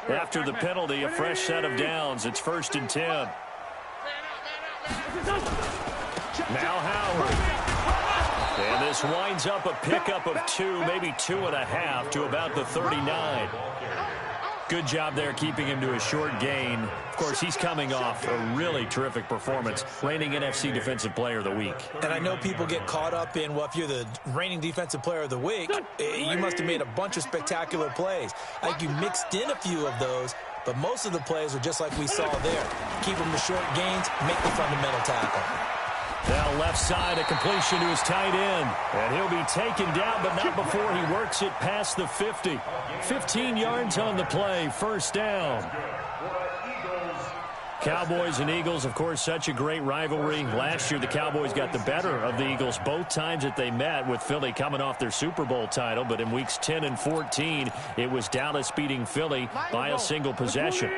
After the penalty, a fresh set of downs. It's 1st and 10. Now Howard. And this winds up a pickup of 2, maybe 2.5 to about the 39. Good job there keeping him to a short gain. Of course, he's coming off a really terrific performance, reigning NFC Defensive Player of the Week. And I know people get caught up in, well, if you're the reigning Defensive Player of the Week, you must have made a bunch of spectacular plays. I think you mixed in a few of those, but most of the plays are just like we saw there. Keep them to short gains, make the fundamental tackle. Now left side, a completion to his tight end. And he'll be taken down, but not before he works it past the 50. 15 yards on the play, 1st down. Cowboys and Eagles, of course, such a great rivalry. Last year, the Cowboys got the better of the Eagles both times that they met, with Philly coming off their Super Bowl title. But in weeks 10 and 14, it was Dallas beating Philly by a single possession.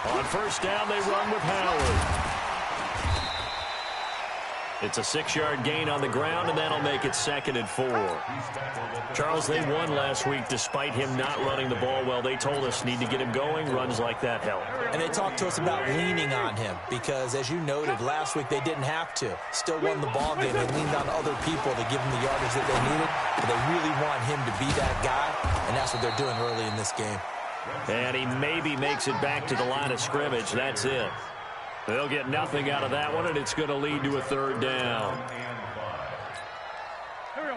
On 1st down, they run with Howard. It's a 6-yard gain on the ground, and that'll make it 2nd and 4. Charles, they won last week despite him not running the ball well. They told us need to get him going. Runs like that help. And they talked to us about leaning on him because, as you noted, last week they didn't have to. Still won the ball game. They leaned on other people to give them the yardage that they needed, but they really want him to be that guy, and that's what they're doing early in this game. And he maybe makes it back to the line of scrimmage. That's it. They'll get nothing out of that one, and it's going to lead to a 3rd down.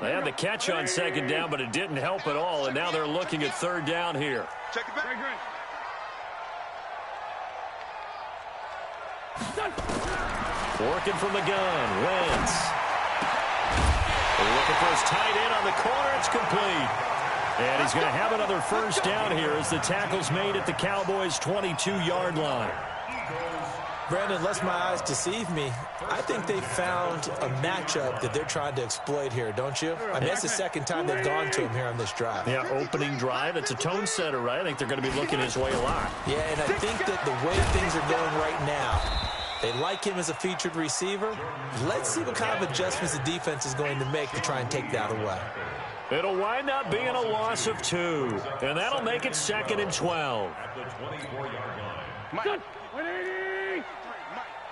They had the catch on 2nd down, but it didn't help at all, and now they're looking at 3rd down here. Check it back. Working from the gun, Wentz. They're looking for his tight end on the corner. It's complete. And he's going to have another 1st down here as the tackle's made at the Cowboys' 22-yard line. Brandon, lest my eyes deceive me, I think they found a matchup that they're trying to exploit here, don't you? I mean, it's the 2nd time they've gone to him here on this drive. Yeah, opening drive. It's a tone setter, right? I think they're going to be looking his way a lot. Yeah, and I think that the way things are going right now, they like him as a featured receiver. Let's see what kind of adjustments the defense is going to make to try and take that away. It'll wind up being a loss of 2, and that'll make it 2nd and 12. At the 24-yard line. Mike.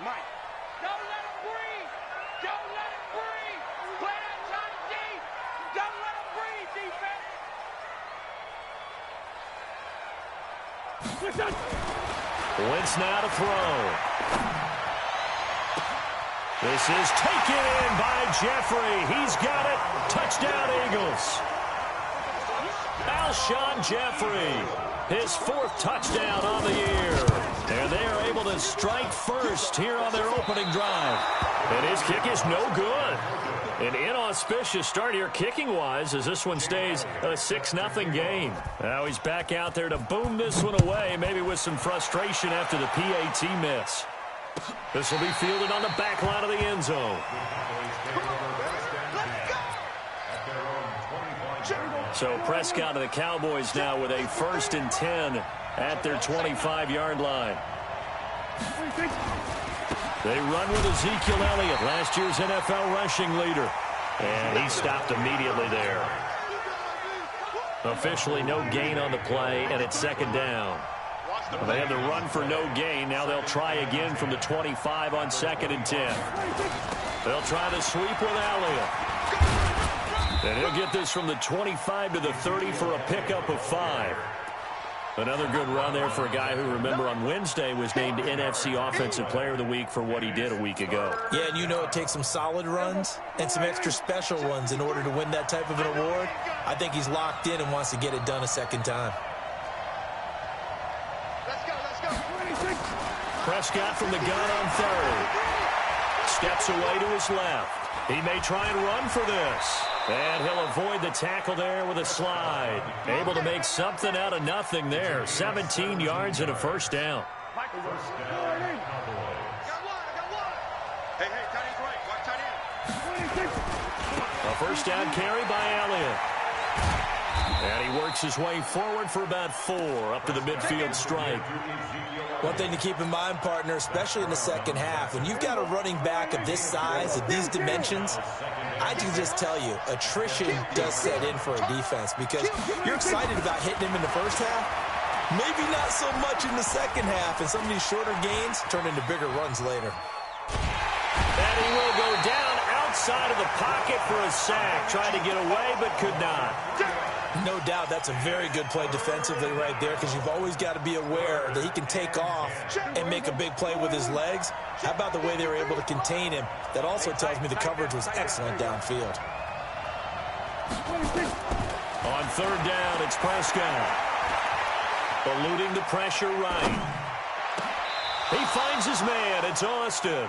Mike. Don't let him breathe. Don't let him breathe. Play that time deep. Don't let him breathe, defense. Wentz now to throw. This is taken in by Jeffrey. He's got it. Touchdown, Eagles. Alshon Jeffrey, his 4th touchdown on the year. And they are able to strike first here on their opening drive. And his kick is no good. An inauspicious start here kicking-wise as this one stays a 6-0 game. Now he's back out there to boom this one away, maybe with some frustration after the PAT miss. This will be fielded on the back line of the end zone. So Prescott and the Cowboys now with a 1st and 10 at their 25-yard line. They run with Ezekiel Elliott, last year's NFL rushing leader. And he stopped immediately there. Officially no gain on the play, and it's 2nd down. They had the run for no gain. Now they'll try again from the 25 on 2nd and 10. They'll try to sweep with Elliott. And he'll get this from the 25 to the 30 for a pickup of 5. Another good run there for a guy who, remember, on Wednesday was named NFC Offensive Player of the Week for what he did a week ago. Yeah, and you know it takes some solid runs and some extra special ones in order to win that type of an award. I think he's locked in and wants to get it done a 2nd time. Prescott from the gun on 3rd. Steps away to his left. He may try and run for this. And he'll avoid the tackle there with a slide. Able to make something out of nothing there. 17 yards and a 1st down. Hey, tight end's right. Watch tight end. A 1st down carry by Elliott. And he works his way forward for about 4 up to the midfield strike. One thing to keep in mind, partner, especially in the second half, when you've got a running back of this size, of these dimensions, I can just tell you, attrition does set in for a defense because you're excited about hitting him in the first half, maybe not so much in the second half, and some of these shorter gains turn into bigger runs later. And he will go down outside of the pocket for a sack, trying to get away but could not. No doubt that's a very good play defensively right there because you've always got to be aware that he can take off and make a big play with his legs. How about the way they were able to contain him? That also tells me the coverage was excellent downfield. On third down, it's Prescott. Eluding the pressure right. He finds his man. It's Austin.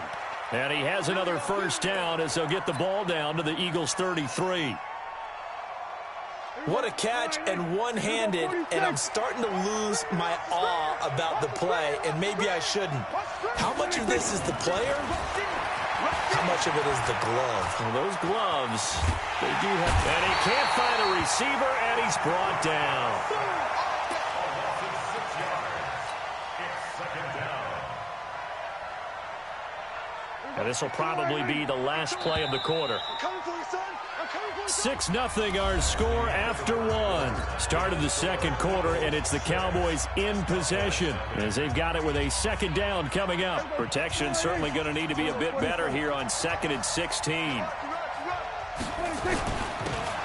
And he has another first down as they'll get the ball down to the Eagles' 33. What a catch and one-handed, and I'm starting to lose my awe about the play, and maybe I shouldn't. How much of this is the player? How much of it is the glove? Well, those gloves, they do have... And he can't find a receiver, and he's brought down. And this will probably be the last play of the quarter. 6-0 our score after 1. Start of the second quarter, and it's the Cowboys in possession as they've got it with a second down coming up. Protection certainly going to need to be a bit better here on 2nd and 16.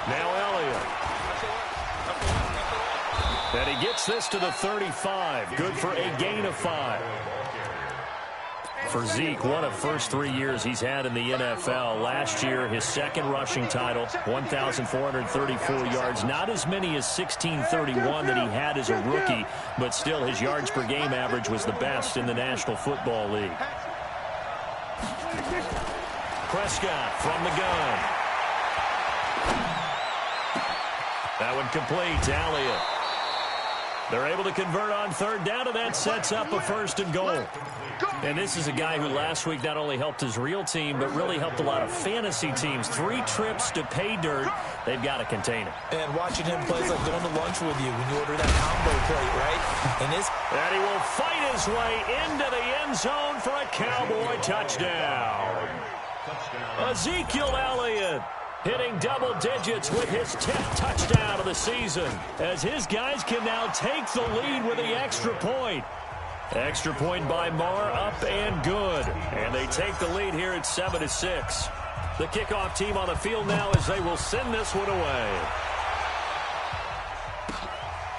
Now Elliott. And he gets this to the 35. Good for a gain of 5. For Zeke, what a first 3 years he's had in the NFL. Last year, his second rushing title, 1,434 yards. Not as many as 1,631 that he had as a rookie, but still his yards per game average was the best in the National Football League. Prescott from the gun. That one complete to Elliott. They're able to convert on third down, and that sets up a 1st and goal. And this is a guy who last week not only helped his real team, but really helped a lot of fantasy teams. 3 trips to pay dirt. They've got to contain him. And watching him play is like going to lunch with you when you order that combo plate, right? And he will fight his way into the end zone for a Cowboy touchdown. Ezekiel Elliott hitting double digits with his 10th touchdown of the season, as his guys can now take the lead with the extra point. Extra point by Marr, up and good. And they take the lead here at 7-6. The kickoff team on the field now as they will send this one away.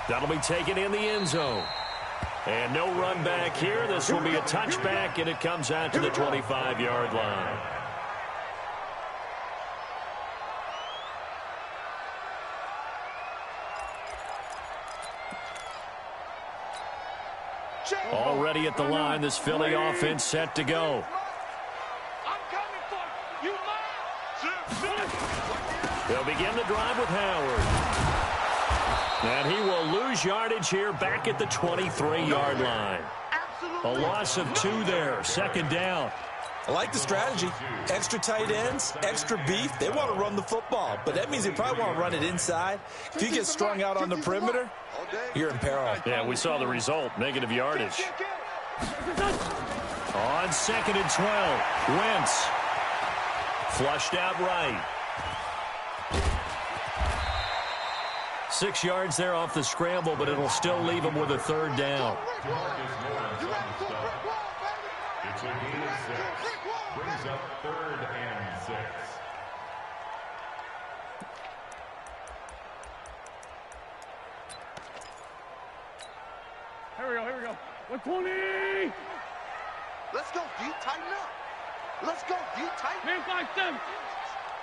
That'll be taken in the end zone. And no run back here. This will be a touchback, and it comes out to the 25-yard line. Already at the line, this Philly offense set to go. They'll begin the drive with Howard. And he will lose yardage here back at the 23-yard line. A loss of 2 there, 2nd down. I like the strategy. Extra tight ends, extra beef. They want to run the football, but that means they probably want to run it inside. If you get strung out on the perimeter, you're in peril. Yeah, we saw the result, negative yardage. On 2nd and 12, Wentz. Flushed out right. 6 yards there off the scramble, but it'll still leave him with a 3rd down. It's a gain of 6. Brings up 3rd and 6. Here we go. 120! Let's go, D. Tighten up. Let's go, D. Tighten. Man, 5-7.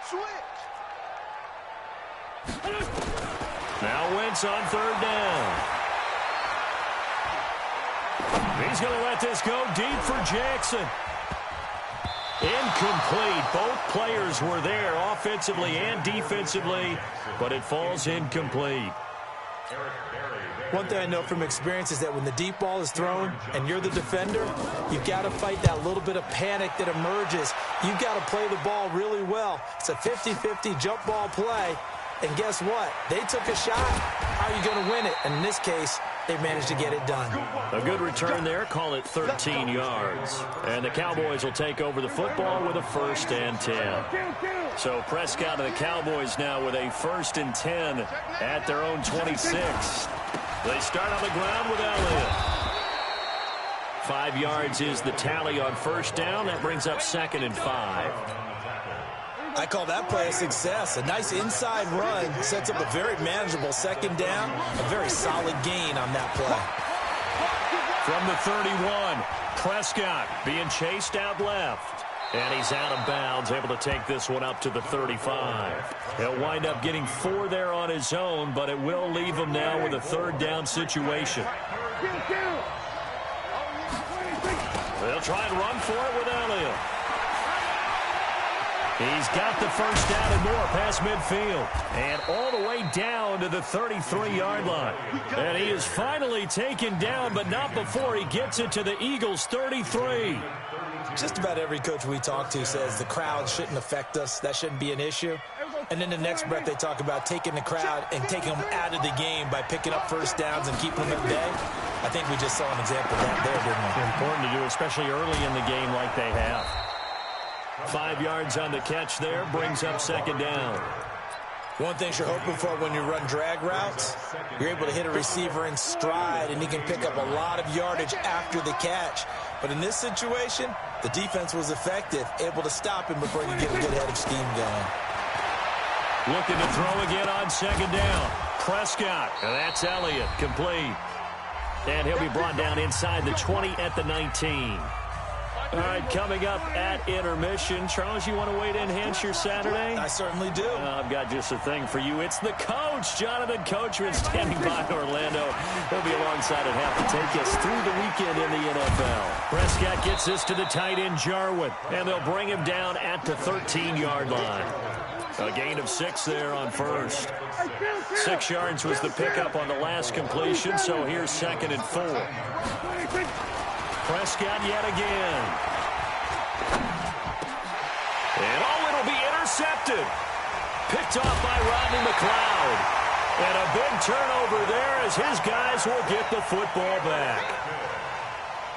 Switch. Now Wentz on 3rd down. He's going to let this go deep for Jackson. Incomplete. Both players were there offensively and defensively, but it falls incomplete. One thing I know from experience is that when the deep ball is thrown and you're the defender, you've got to fight that little bit of panic that emerges. You've got to play the ball really well. It's a 50-50 jump ball play, And guess what? They took a shot. How are you going to win it? And in this case, they managed to get it done. A good return there. Call it 13 yards. And the Cowboys will take over the football with a 1st and 10. So Prescott and the Cowboys now with a 1st and 10 at their own 26. They start on the ground with Elliott. 5 yards is the tally on 1st down. That brings up 2nd and 5. I call that play a success. A nice inside run sets up a very manageable 2nd down. A very solid gain on that play. From the 31, Prescott being chased out left. And he's out of bounds, able to take this one up to the 35. He'll wind up getting 4 there on his own, but it will leave him now with a 3rd down situation. They'll try and run for it with Elliott. He's got the 1st down and more past midfield. And all the way down to the 33-yard line. And he is finally taken down, but not before he gets it to the Eagles' 33. Just about every coach we talk to says the crowd shouldn't affect us. That shouldn't be an issue. And then the next breath they talk about taking the crowd and taking them out of the game by picking up 1st downs and keeping them at bay. I think we just saw an example of that there, didn't we? Important to do, especially early in the game like they have. 5 yards on the catch there, brings up 2nd down. One thing you're hoping for when you run drag routes, you're able to hit a receiver in stride, and he can pick up a lot of yardage after the catch. But in this situation, the defense was effective, able to stop him before he could get a good head of steam going. Looking to throw again on 2nd down. Prescott, and that's Elliott, complete. And he'll be brought down inside the 20 at the 19. All right, coming up at intermission. Charles, you want to wait in enhance your Saturday? I certainly do. I've got just a thing for you. It's the coach, Jonathan Coachman, standing by in Orlando. He'll be alongside at half to take us through the weekend in the NFL. Prescott gets this to the tight end, Jarwin, and they'll bring him down at the 13-yard line. A gain of 6 there on 1st. 6 yards was the pickup on the last completion, so here's 2nd and 4. Prescott yet again. And it'll be intercepted. Picked off by Rodney McLeod. And a big turnover there as his guys will get the football back.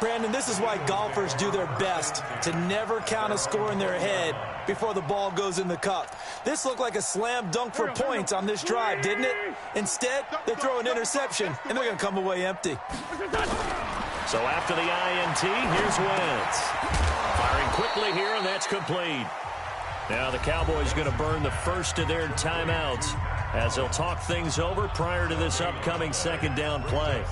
Brandon, this is why golfers do their best to never count a score in their head before the ball goes in the cup. This looked like a slam dunk for points on this drive, didn't it? Instead, they throw an interception, and they're going to come away empty. So after the INT, here's Wentz. Firing quickly here, and that's complete. Now the Cowboys going to burn the first of their timeouts as they'll talk things over prior to this upcoming 2nd down play.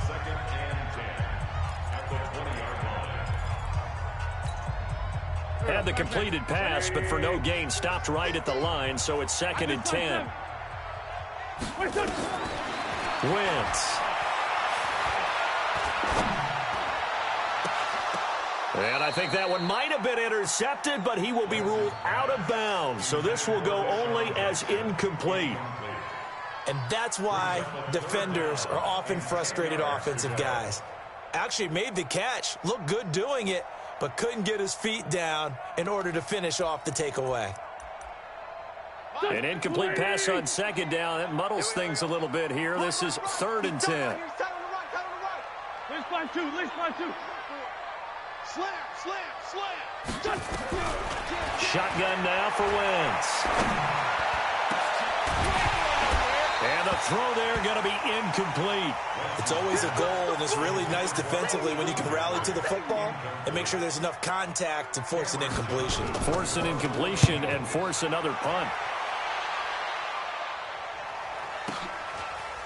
Had the completed pass, but for no gain, stopped right at the line, so it's 2nd and 10. Wentz. And I think that one might have been intercepted, but he will be ruled out of bounds. So this will go only as incomplete. And that's why defenders are often frustrated offensive guys. Actually made the catch, looked good doing it, but couldn't get his feet down in order to finish off the takeaway. An incomplete pass on 2nd down. It muddles things a little bit here. This is 3rd and 10. Shotgun now for Wentz. And the throw there going to be incomplete. It's always a goal, and it's really nice defensively when you can rally to the football and make sure there's enough contact to force an incompletion. Force an incompletion and force another punt.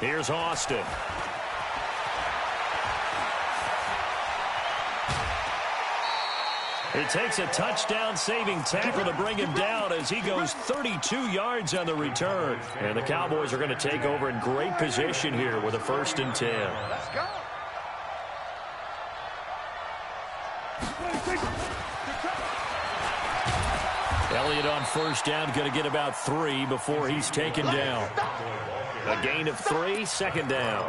Here's Austin. It takes a touchdown-saving tackle to bring him down as he goes 32 yards on the return. And the Cowboys are going to take over in great position here with a 1st and 10. Let's go. Elliott on 1st down, going to get about 3 before he's taken down. A gain of 3, 2nd down.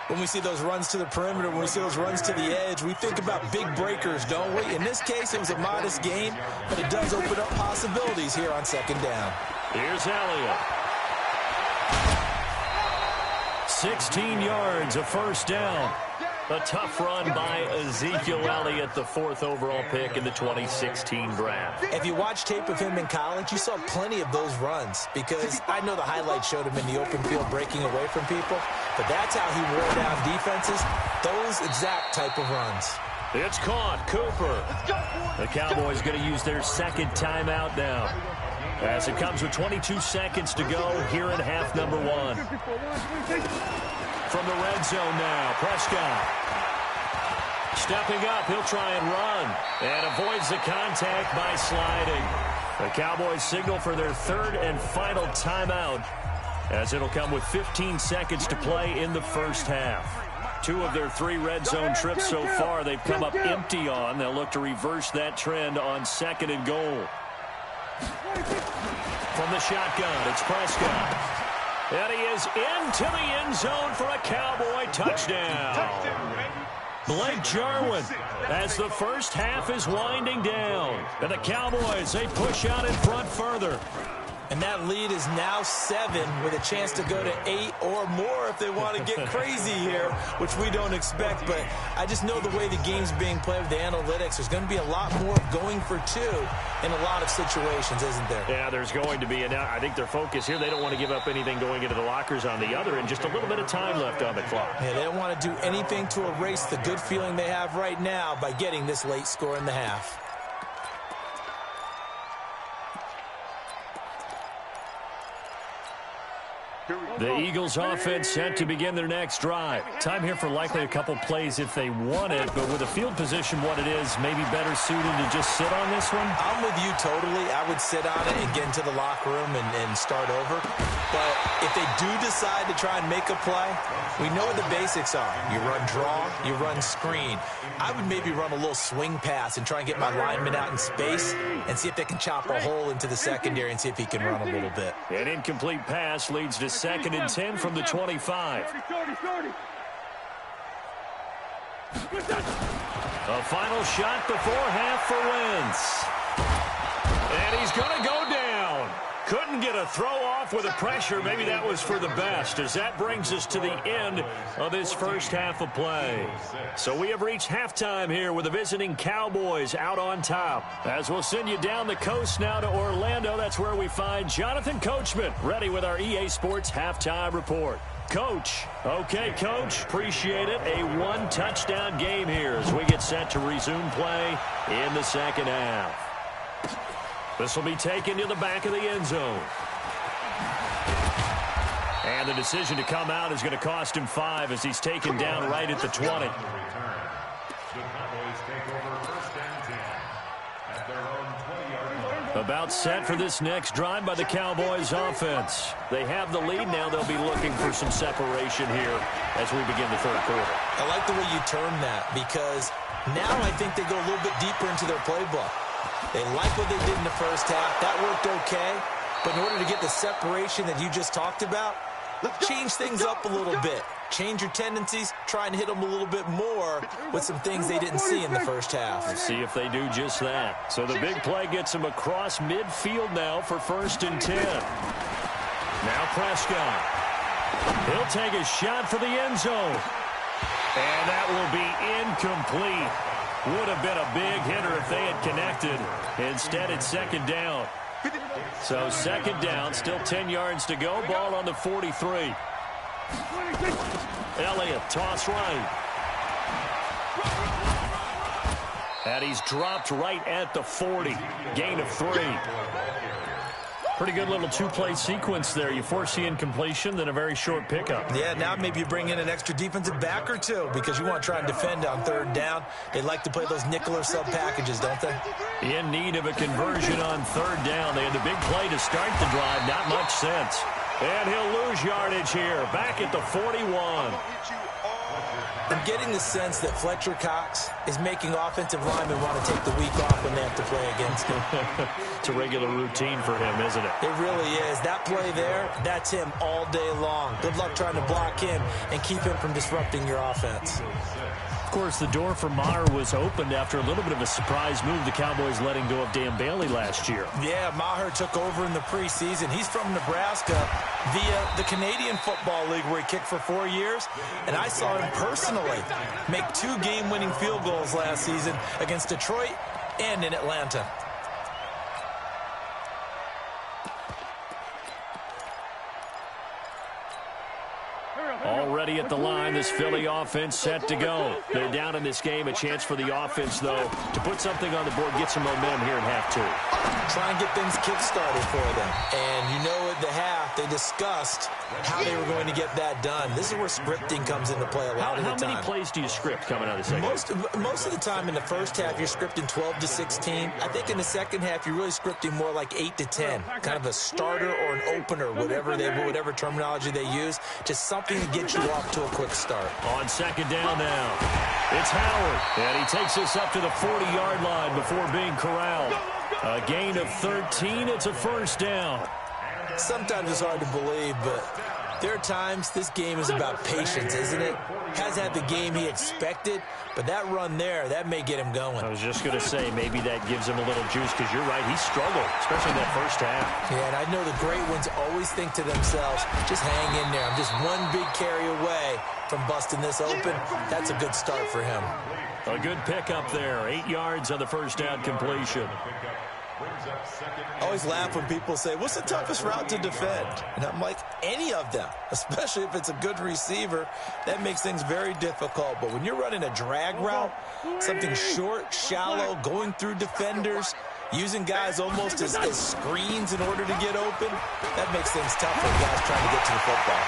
When we see those runs to the perimeter, when we see those runs to the edge, we think about big breakers, don't we? In this case, it was a modest gain, but it does open up possibilities here on 2nd down. Here's Elliott. 16 yards, a first down. A tough run by Ezekiel Elliott, the 4th overall pick in the 2016 draft. If you watch tape of him in college, you saw plenty of those runs because I know the highlights showed him in the open field breaking away from people, but that's how he wore down defenses, those exact type of runs. It's caught. Cooper. The Cowboys going to use their second timeout now, as it comes with 22 seconds to go here in half number 1. From the red zone now, Prescott. Stepping up, he'll try and run, and avoids the contact by sliding. The Cowboys signal for their 3rd and final timeout, as it'll come with 15 seconds to play in the first half. 2 of their 3 red zone trips so far they've come up empty on. They'll look to reverse that trend on 2nd and goal. From the shotgun, it's Prescott. And he is into the end zone for a Cowboy touchdown. Blake Jarwin, as the first half is winding down. And the Cowboys, they push out in front further. And that lead is now 7 with a chance to go to 8 or more if they want to get crazy here, which we don't expect. But I just know the way the game's being played with the analytics, there's going to be a lot more going for 2 in a lot of situations, isn't there? Yeah, there's going to be. And I think their focus here, they don't want to give up anything going into the lockers on the other, and just a little bit of time left on the clock. Yeah, they don't want to do anything to erase the good feeling they have right now by getting this late score in the half. The Eagles offense set to begin their next drive. Time here for likely a couple plays if they want it, but with the field position what it is, maybe better suited to just sit on this one? I'm with you totally. I would sit on it and get into the locker room and start over. But if they do decide to try and make a play, we know what the basics are. You run draw, you run screen. I would maybe run a little swing pass and try and get my lineman out in space and see if they can chop a hole into the secondary and see if he can run a little bit. An incomplete pass leads to 2nd and 10 from the 25. A final shot before half for Wentz. And he's going to go down. Couldn't get a throw off with the pressure. Maybe that was for the best, as that brings us to the end of this first half of play. So we have reached halftime here with the visiting Cowboys out on top. As we'll send you down the coast now to Orlando, that's where we find Jonathan Coachman, ready with our EA Sports halftime report. Coach. Okay, Coach. Appreciate it. A 1-touchdown game here as we get set to resume play in the second half. This will be taken to the back of the end zone. And the decision to come out is going to cost him 5 as he's taken down right at the 20. The Cowboys take over 1st and 10 at their own 20-yard line. About set for this next drive by the Cowboys offense. They have the lead now. They'll be looking for some separation here as we begin the 3rd quarter. I like the way you term that because now I think they go a little bit deeper into their playbook. They like what they did in the first half. That worked okay. But in order to get the separation that you just talked about, change things up a little bit. Change your tendencies. Try and hit them a little bit more with some things they didn't see in the first half. Let's see if they do just that. So the big play gets them across midfield now for 1st and 10. Now Prescott. He'll take a shot for the end zone. And that will be incomplete. Would have been a big hitter if they had connected. Instead, it's 2nd down. So 2nd down, still 10 yards to go. Ball on the 43. Elliott, toss right. And he's dropped right at the 40. Gain of 3. Pretty good little 2-play sequence there. You force the incompletion, then a very short pickup. Yeah, now maybe you bring in an extra defensive back or 2 because you want to try and defend on 3rd down. They like to play those nickel or sub packages, don't they? In need of a conversion on 3rd down. They had the big play to start the drive. Not much sense. And he'll lose yardage here. Back at the 41. I'm getting the sense that Fletcher Cox is making offensive linemen want to take the week off when they have to play against him. It's a regular routine for him, isn't it? It really is. That play there, that's him all day long. Good luck trying to block him and keep him from disrupting your offense. Of course, the door for Maher was opened after a little bit of a surprise move, the Cowboys letting go of Dan Bailey last year. Yeah, Maher took over in the preseason. He's from Nebraska via the Canadian Football League, where he kicked for 4 years. And I saw him personally make 2 game-winning field goals last season against Detroit and in Atlanta. Already at the line, this Philly offense set to go. They're down in this game. A chance for the offense, though, to put something on the board, get some momentum here in half 2. Try and get things kick-started for them. And you know at the half, they discussed how they were going to get that done. This is where scripting comes into play a lot of the time. How many plays do you script coming out of the second? Most of the time in the first half, you're scripting 12 to 16. I think in the second half, you're really scripting more like 8 to 10. Kind of a starter or an opener, whatever terminology they use. Just something to get you off to a quick start. On second down now, it's Howard, and he takes us up to the 40-yard line before being corralled. A gain of 13, it's a first down. Sometimes it's hard to believe, but there are times this game is about patience, isn't it? Hasn't had the game he expected, but that run there, that may get him going. I was just going to say, maybe that gives him a little juice, because you're right, he struggled, especially in that first half. Yeah, and I know the great ones always think to themselves, just hang in there. I'm just one big carry away from busting this open. That's a good start for him. A good pickup there, 8 yards on the first down completion. I always laugh when people say, what's the toughest route to defend? And I'm like, any of them, especially if it's a good receiver. That makes things very difficult. But when you're running a drag route, something short, shallow, going through defenders, using guys almost as screens in order to get open, that makes things tough for guys trying to get to the football.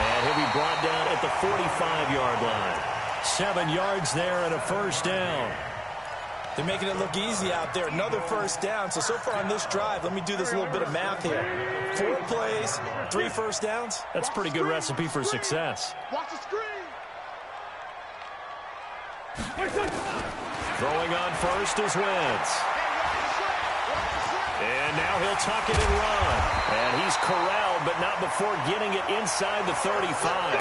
And he'll be brought down at the 45-yard line. 7 yards there and a first down. They're making it look easy out there. Another first down. So far on this drive, let me do this little bit of math here. 4 plays, 3 first downs. That's a pretty good recipe for success. Watch the screen. Throwing on first is Wentz. And now he'll tuck it and run. And he's corralled, but not before getting it inside the 35.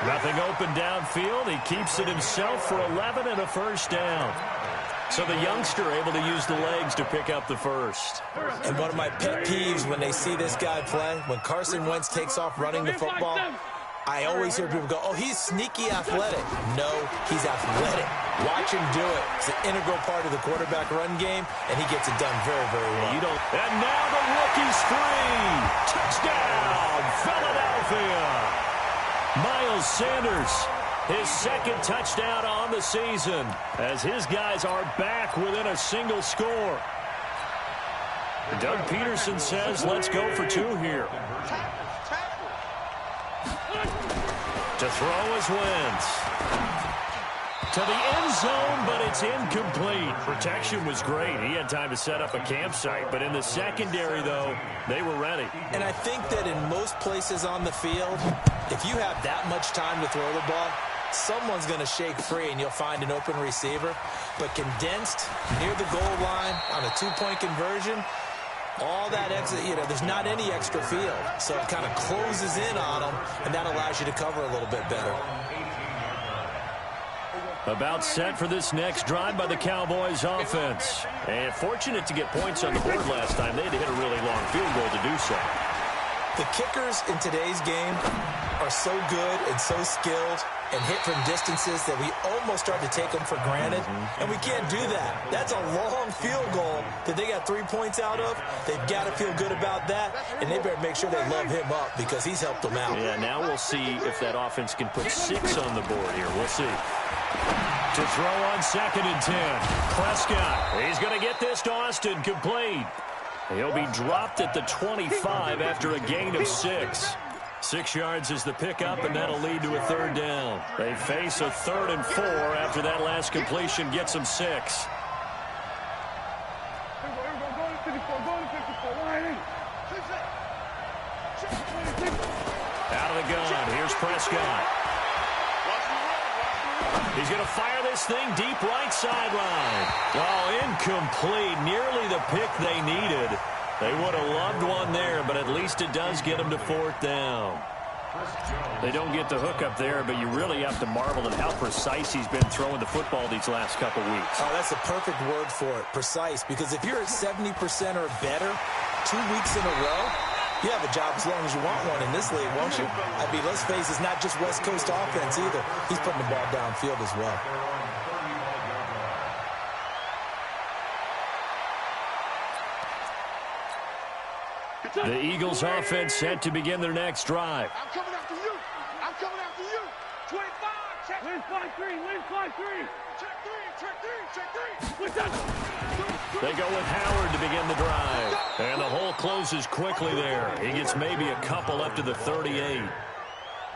Nothing open downfield. He keeps it himself for 11 and a first down. So the youngster able to use the legs to pick up the first. And one of my pet peeves when they see this guy play, when Carson Wentz takes off running the football, I always hear people go, oh, he's sneaky athletic. No, he's athletic. Watch him do it. It's an integral part of the quarterback run game, and he gets it done very, very well. And now the rookie's free. Touchdown, Philadelphia. Miles Sanders, his second touchdown on the season, as his guys are back within a single score. Doug Peterson says, let's go for 2 here. To throw is Wentz. To the end zone, but it's incomplete. Protection was great. He had time to set up a campsite, but in the secondary, though, they were ready. And I think that in most places on the field, if you have that much time to throw the ball, someone's going to shake free and you'll find an open receiver. But condensed near the goal line on a 2-point conversion, all that extra, there's not any extra field. So it kind of closes in on them, and that allows you to cover a little bit better. About set for this next drive by the Cowboys offense. And fortunate to get points on the board last time. They had to hit a really long field goal to do so. The kickers in today's game are so good and so skilled and hit from distances that we almost start to take them for granted. And we can't do that. That's a long field goal that they got 3 points out of. They've got to feel good about that, and they better make sure they love him up because he's helped them out. Yeah, now we'll see if that offense can put 6 on the board here. We'll see. To throw on 2nd and 10. Prescott, he's going to get this to Austin, complete. He'll be dropped at the 25 after a gain of 6. 6 yards is the pickup, and that'll lead to a 3rd down. They face a 3rd and 4 after that last completion gets them 6. Out of the gun, here's Prescott. He's going to fire this thing deep right sideline. Oh, incomplete. Nearly the pick they needed. They would have loved one there, but at least it does get them to 4th down. They don't get the hook up there, but you really have to marvel at how precise he's been throwing the football these last couple weeks. Oh, that's a perfect word for it, precise, because if you're at 70% or better 2 weeks in a row, you have a job as long as you want one in this league, won't you? I mean, let's face it, it's not just West Coast offense either. He's putting the ball downfield as well. The Eagles offense set to begin their next drive. I'm coming after you. I'm coming after you. 25, check. Win 5-3, win 5-3. Check three. They go with Howard to begin the drive. And the hole closes quickly there. He gets maybe a couple up to the 38.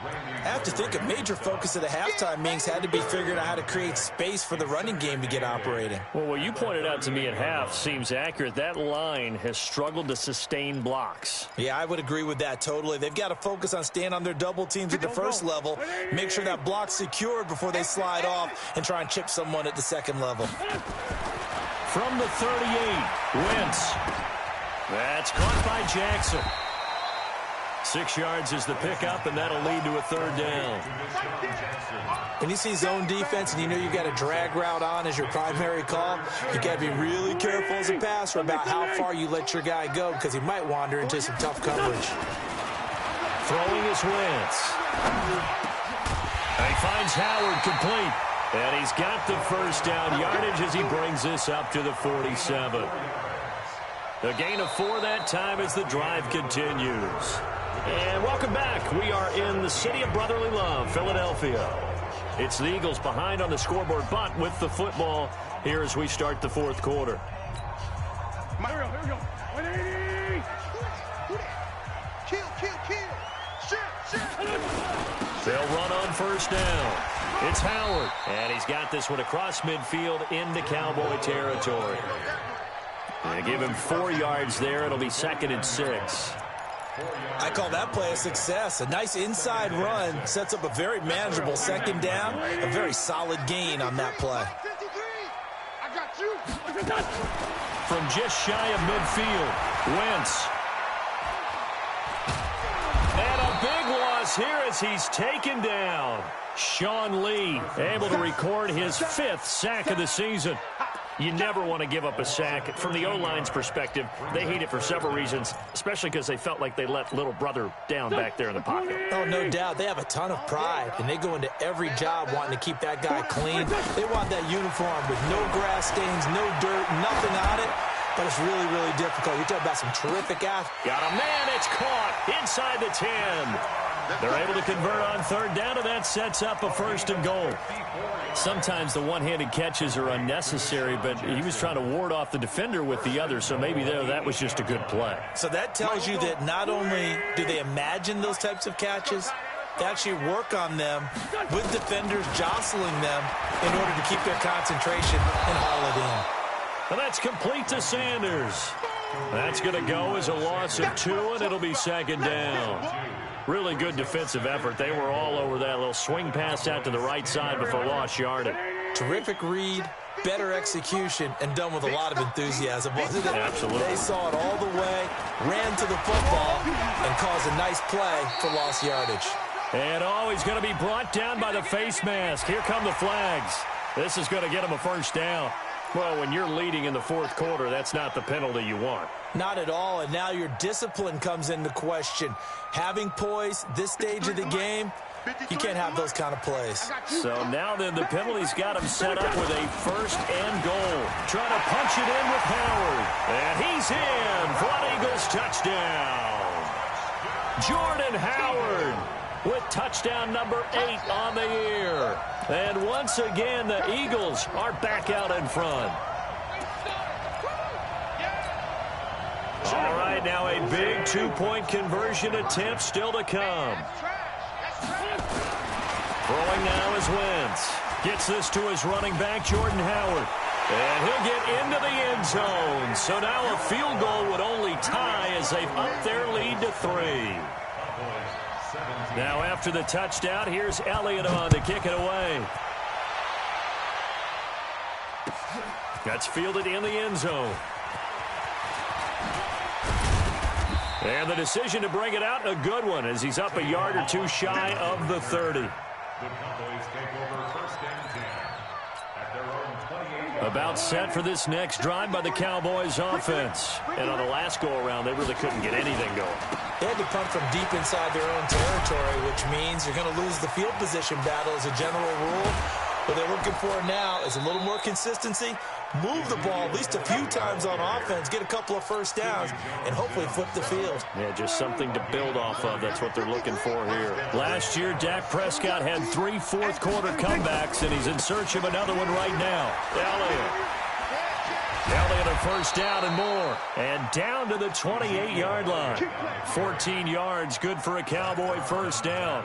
I have to think a major focus of the halftime meetings had to be figuring out how to create space for the running game to get operating. Well, what you pointed out to me at half seems accurate. That line has struggled to sustain blocks. Yeah, I would agree with that totally. They've got to focus on staying on their double teams at the first level, make sure that block's secured before they slide off and try and chip someone at the second level. From the 38, Wentz. That's caught by Jackson. 6 yards is the pickup, and that'll lead to a 3rd down. When you see zone defense and you know you've got a drag route on as your primary call, you got to be really careful as a passer about how far you let your guy go because he might wander into some tough coverage. Throwing is Wentz. And he finds Howard complete. And he's got the 1st down yardage as he brings this up to the 47. A gain of 4 that time as the drive continues. And welcome back. We are in the city of brotherly love, Philadelphia. It's the Eagles behind on the scoreboard, but with the football here as we start the 4th quarter. Here we go. 180. Kill. Shit. They'll run on 1st down. It's Howard, and he's got this one across midfield into Cowboy territory. And give him 4 yards there. It'll be 2nd and 6. I call that play a success. A nice inside run sets up a very manageable 2nd down. A very solid gain on that play. 53. I got you. From just shy of midfield, Wentz. And a big loss here as he's taken down. Sean Lee able to record his 5th sack of the season. You never want to give up a sack. From the O-line's perspective, they hate it for several reasons, especially because they felt like they let little brother down back there in the pocket. Oh, no doubt. They have a ton of pride, and they go into every job wanting to keep that guy clean. They want that uniform with no grass stains, no dirt, nothing on it. But it's really, really difficult. You're talking about some terrific athletes. Got a man. It's caught inside the 10. They're able to convert on 3rd down, and that sets up a 1st and goal. Sometimes the one-handed catches are unnecessary, but he was trying to ward off the defender with the other, so maybe that was just a good play. So that tells you that not only do they imagine those types of catches, they actually work on them with defenders jostling them in order to keep their concentration and haul it in. And that's complete to Sanders. That's going to go as a loss of 2, and it'll be 2nd down. Really good defensive effort. They were all over that little swing pass out to the right side before lost yardage. Terrific read, better execution, and done with a lot of enthusiasm, wasn't it? Absolutely. They saw it all the way, ran to the football, and caused a nice play for lost yardage. And he's going to be brought down by the face mask. Here come the flags. This is going to get him a 1st down. Well, when you're leading in the 4th quarter, that's not the penalty you want. Not at all, and now your discipline comes into question. Having poise this stage of the game, you can't have those kind of plays. So now then, the penalty's got him set up with a 1st and goal. Trying to punch it in with Howard. And he's in for an Eagles touchdown. Jordan Howard with touchdown number 8 on the year. And once again, the Eagles are back out in front. All right, now a big 2-point conversion attempt still to come. Throwing now is Wentz. Gets this to his running back, Jordan Howard. And he'll get into the end zone. So now a field goal would only tie as they've upped their lead to 3. Now after the touchdown, here's Elliott on to kick it away. That's fielded in the end zone. And the decision to bring it out, a good one, as he's up a yard or two shy of the 30. The Cowboys take over first and 10 at their own 28. About set for this next drive by the Cowboys offense. And on the last go-around, they really couldn't get anything going. They had to punt from deep inside their own territory, which means you're going to lose the field position battle as a general rule. What they're looking for now is a little more consistency, move the ball at least a few times on offense, get a couple of first downs, and hopefully flip the field. Yeah, just something to build off of. That's what they're looking for here. Last year, Dak Prescott had 3 fourth-quarter comebacks, and he's in search of another one right now. Elliott a first down and more. And down to the 28-yard line. 14 yards, good for a Cowboy first down.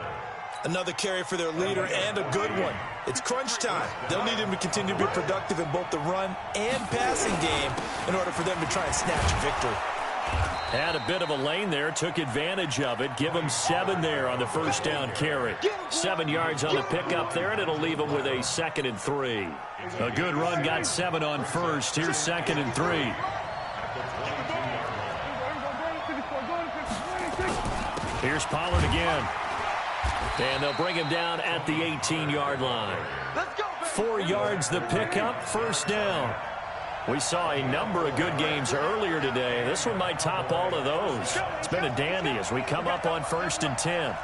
Another carry for their leader and a good one. It's crunch time. They'll need him to continue to be productive in both the run and passing game in order for them to try and snatch a victory. Had a bit of a lane there, took advantage of it. Give him 7 there on the first down carry. 7 yards on the pickup there, and it'll leave him with a 2nd and 3. A good run got 7 on first. Here's 2nd and 3. Here's Pollard again. And they'll bring him down at the 18-yard line. 4 yards the pickup, first down. We saw a number of good games earlier today. This one might top all of those. It's been a dandy as we come up on 1st and 10.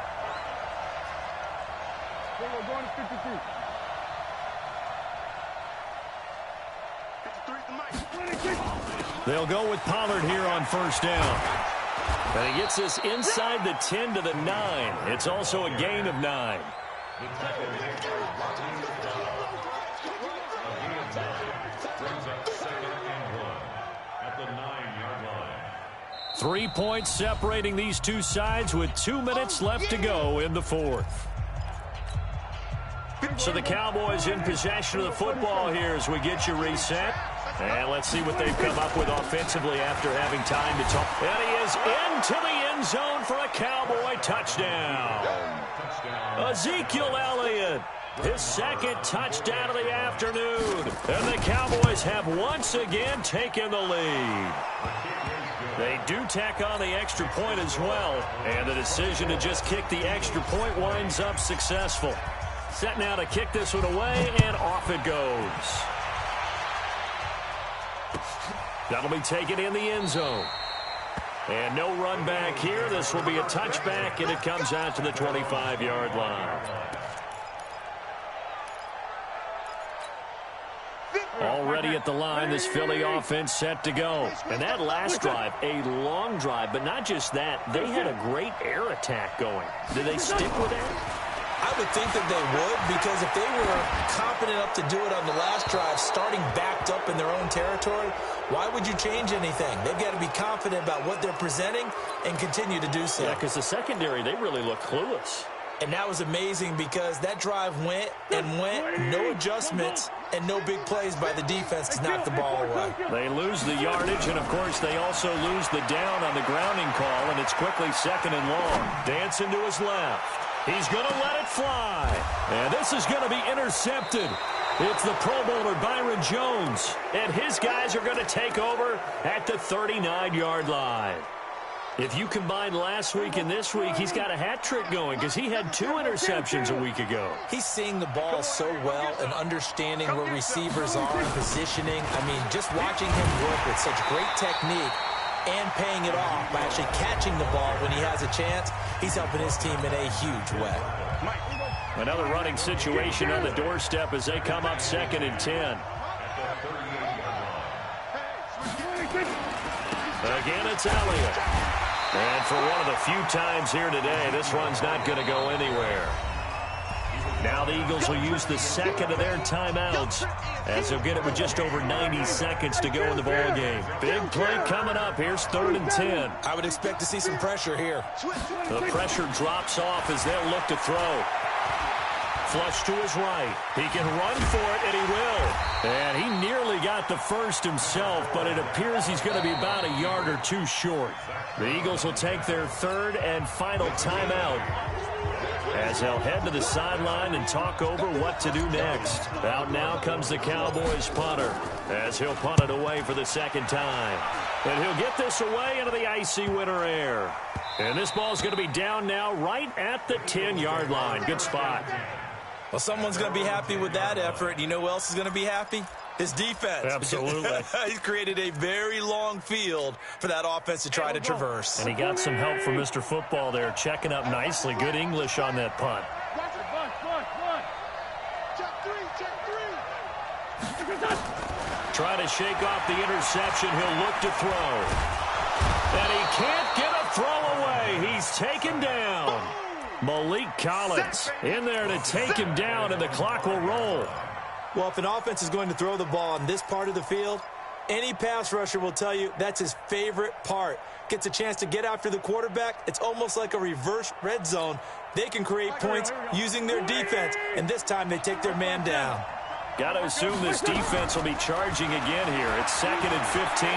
They'll go with Pollard here on first down. And he gets us inside the 10 to the 9. It's also a gain of 9. Brings up 2nd and 1 at the 9-yard line. 3 points separating these two sides with 2 minutes left to go in the fourth. So the Cowboys in possession of the football here as we get you reset. And let's see what they've come up with offensively after having time to talk. And he is into the end zone for a Cowboy touchdown. Ezekiel Elliott, his 2nd touchdown of the afternoon. And the Cowboys have once again taken the lead. They do tack on the extra point as well. And the decision to just kick the extra point winds up successful. Set now to kick this one away, and off it goes. That'll be taken in the end zone. And no run back here. This will be a touchback, and it comes out to the 25-yard line. Already at the line, this Philly offense set to go. And that last drive, a long drive, but not just that. They had a great air attack going. Did they stick with that? I would think that they would, because if they were confident enough to do it on the last drive, starting backed up in their own territory, why would you change anything? They've got to be confident about what they're presenting and continue to do so. Yeah, because the secondary, they really look clueless. And that was amazing because that drive went and went, no adjustments, and no big plays by the defense to knock the ball away. They lose the yardage, and, of course, they also lose the down on the grounding call, and it's quickly 2nd and long. Dancing to his left. He's going to let it fly. And this is going to be intercepted. It's the Pro Bowler Byron Jones. And his guys are going to take over at the 39-yard line. If you combine last week and this week, he's got a hat trick going because he had 2 interceptions a week ago. He's seeing the ball so well and understanding where receivers are and positioning. I mean, just watching him work with such great technique and paying it off by actually catching the ball when he has a chance, he's helping his team in a huge way. Another running situation on the doorstep as they come up 2nd and 10. Again, it's Elliott. And for one of the few times here today, this one's not going to go anywhere. Now the Eagles will use the 2nd of their timeouts as they'll get it with just over 90 seconds to go in the ball game. Big play coming up. Here's 3rd and 10. I would expect to see some pressure here. The pressure drops off as they'll look to throw. Flush to his right. He can run for it, and he will. And he nearly got the first himself, but it appears he's going to be about a yard or 2 short. The Eagles will take their 3rd and final timeout. as they'll head to the sideline and talk over what to do next. Out now comes the Cowboys punter, as he'll punt it away for the second time. And he'll get this away into the icy winter air. And this ball's going to be down now right at the 10-yard line. Good spot. Well, someone's going to be happy with that effort. You know who else is going to be happy? His defense. Absolutely. He's created a very long field for that offense to try to traverse. And he got some help from Mr. Football there, checking up nicely. Good English on that punt. Try to shake off the interception. He'll look to throw. And he can't get a throw away. He's taken down. Malik Collins in there to take him down, and the clock will roll. Well, if an offense is going to throw the ball on this part of the field, any pass rusher will tell you that's his favorite part. Gets a chance to get after the quarterback. It's almost like a reverse red zone. They can create points using their defense, and this time they take their man down. Got to assume this defense will be charging again here. It's 2nd and 15.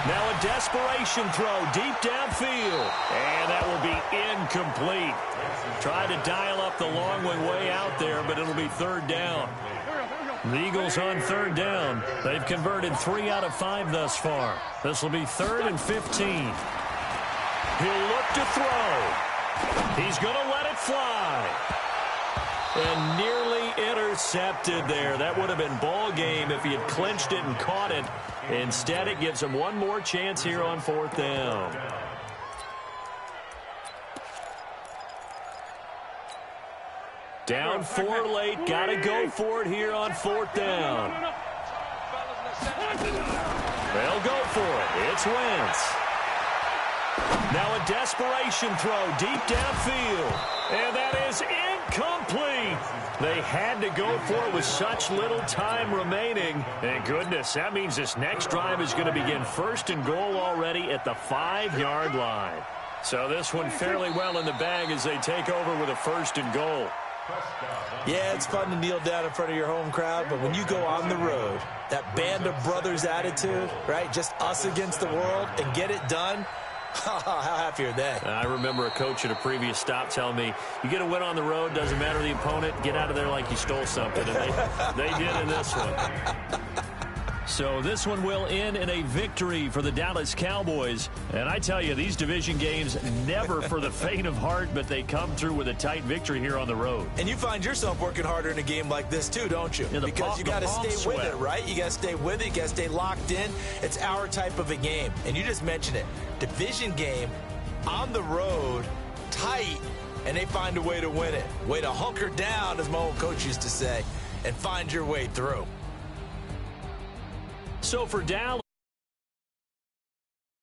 Now a desperation throw deep downfield. And that will be incomplete. Tried to dial up the long way out there, but it'll be 3rd down. The Eagles on 3rd down. They've converted 3 out of 5 thus far. This will be 3rd and 15. He'll look to throw. He's going to let it fly. And nearly intercepted there. That would have been ball game if he had clinched it and caught it. Instead, it gives him one more chance here on 4th down. Down 4 late. Got to go for it here on 4th down. They'll go for it. It's Wentz. Now a desperation throw deep downfield. And that is incomplete. They had to go for it with such little time remaining. And goodness, that means this next drive is going to begin 1st and goal already at the 5-yard line. So this one fairly well in the bag as they take over with a 1st and goal. Yeah, it's fun to kneel down in front of your home crowd, but when you go on the road, that band of brothers attitude, right, just us against the world, and get it done, how happy are they? I remember a coach at a previous stop telling me, you get a win on the road, doesn't matter the opponent, get out of there like you stole something. And they did in this one. So this one will end in a victory for the Dallas Cowboys. And I tell you, these division games, never for the faint of heart, but they come through with a tight victory here on the road. And you find yourself working harder in a game like this too, don't you? Yeah, because you got to stay with it, right? You got to stay with it. You got to stay locked in. It's our type of a game. And you just mentioned it. Division game, on the road, tight, and they find a way to win it. Way to hunker down, as my old coach used to say, and find your way through. So for Dallas,